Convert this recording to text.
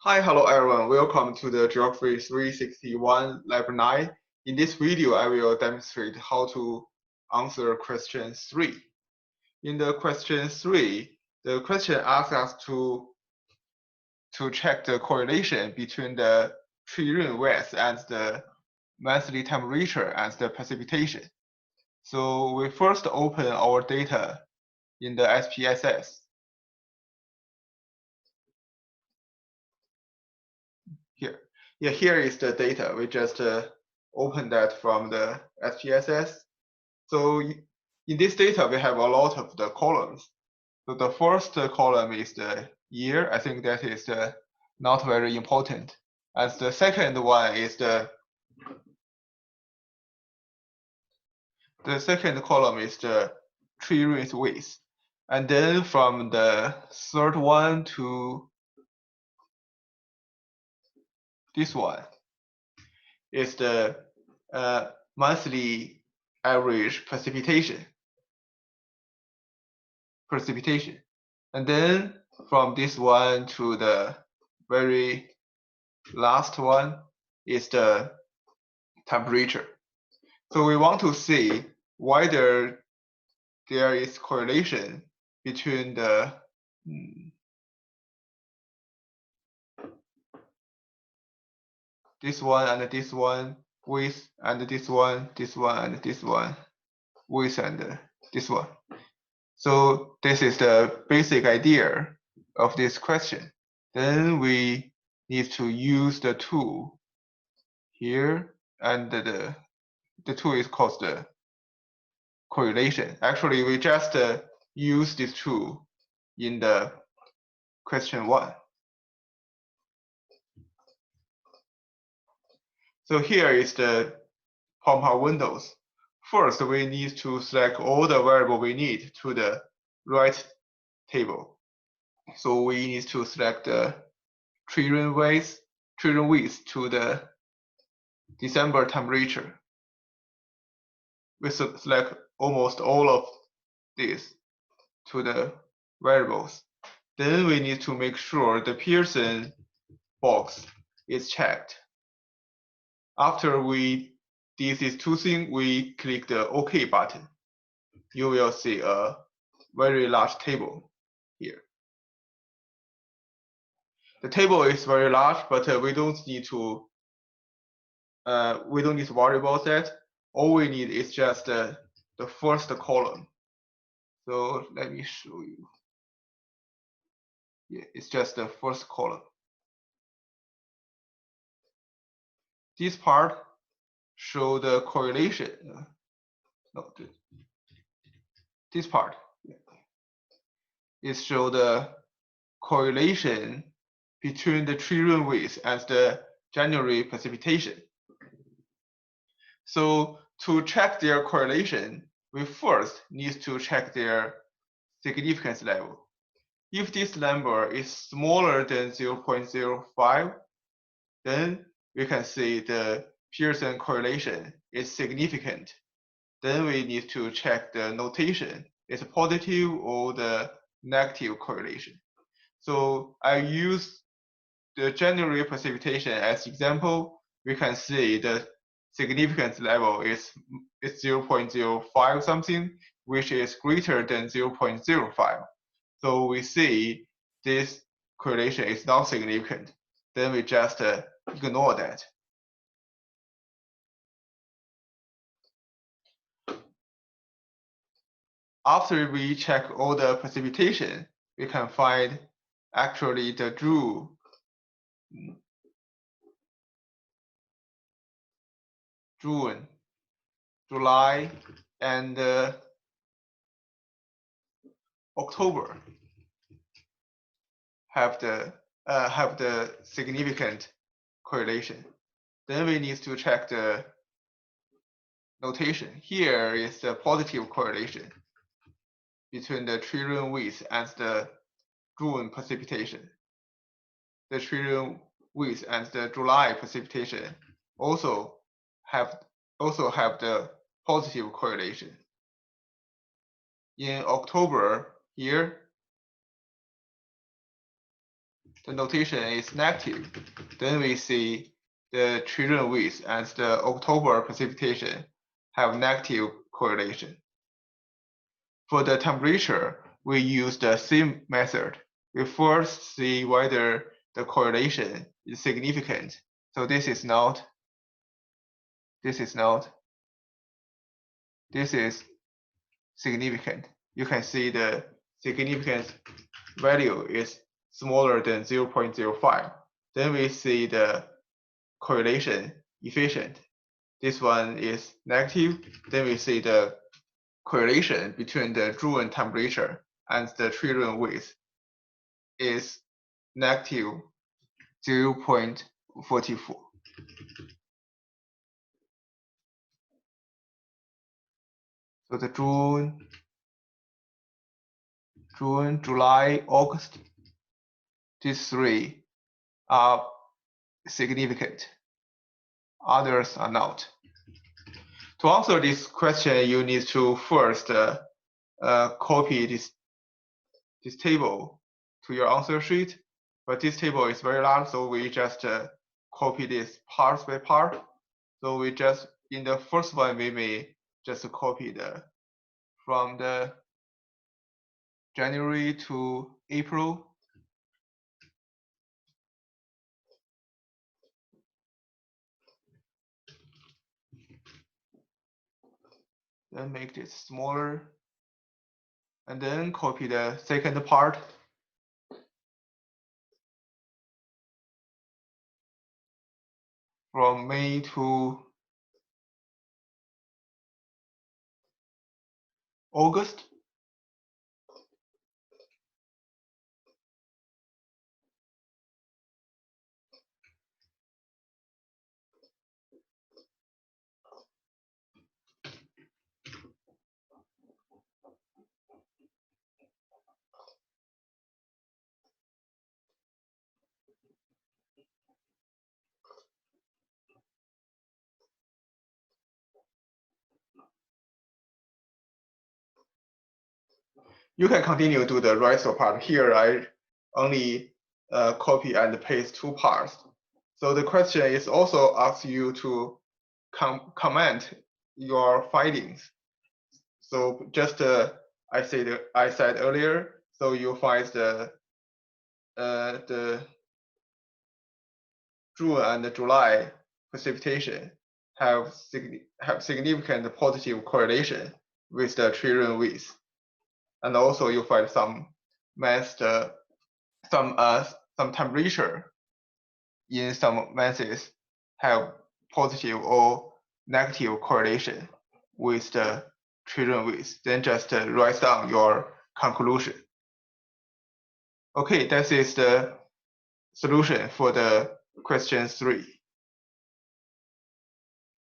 Hi, hello everyone. Welcome to the Geography 361 Lab 9. In this video, I will demonstrate how to answer question 3. In the question 3, the question asks us to check the correlation between the tree rain width and the monthly temperature and the precipitation. So we first open our data in the SPSS. Here is the data. We just opened that from the SPSS. So in this data, we have a lot of the columns. So the first column is the year. I think that is not very important. And the second one is the second column is the tree rate width. And then from the third one to this one is the monthly average precipitation. And then from this one to the very last one is the temperature. So we want to see whether there is correlation between the this one and this one with and this one and this one with and this one. So this is the basic idea of this question. Then we need to use the tool here, and the tool is called the correlation. Actually, we just use this tool in the question 1. So here is the pop-up windows. First, we need to select all the variables we need to the right table. So we need to select the tree rain width to the December temperature. We select almost all of this to the variables. Then we need to make sure the Pearson box is checked. After we did these two things, we click the OK button. You will see a very large table here. The table is very large, but we don't need to worry about that. All we need is just the first column. So let me show you. Yeah, it's just the first column. This part show the correlation. This part is show the correlation between the tree rain width and the January precipitation. So to check their correlation, we first need to check their significance level. If this number is smaller than 0.05, then we can say the Pearson correlation is significant. Then we need to check the notation. Is positive or the negative correlation. So I use the January precipitation as example. We can see the significance level is 0.05 something, which is greater than 0.05. So we see this correlation is not significant. Then we just ignore that. After we check all the precipitation, we can find actually the June, July, and October have the significant correlation. Then we need to check the notation. Here is the positive correlation between the tree rain width and the June precipitation. The tree rain width and the July precipitation also have the positive correlation. In October here, the notation is negative, then we see the children width and the October precipitation have negative correlation. For the temperature, we use the same method. We first see whether the correlation is significant. So this is not, this is not, this is significant. You can see the significance value is smaller than 0.05. Then we see the correlation efficient. This one is negative. Then we see the correlation between the June temperature and the children width is negative 0.44. So the June, July, August, these three are significant. Others are not. To answer this question, you need to first copy this table to your answer sheet. But this table is very large, so we just copy this part by part. So we just, in the first one, we may just copy from the January to April. Then make this smaller. And then copy the second part. From May to August. You can continue to do the rest of part. Here, I only copy and paste two parts. So the question is also asks you to comment your findings. So just I said earlier. So you find the June and July precipitation have significant positive correlation with the children width. And also you find some temperature in some masses have positive or negative correlation with the children width. Then just write down your conclusion. Okay, that is the solution for the question 3.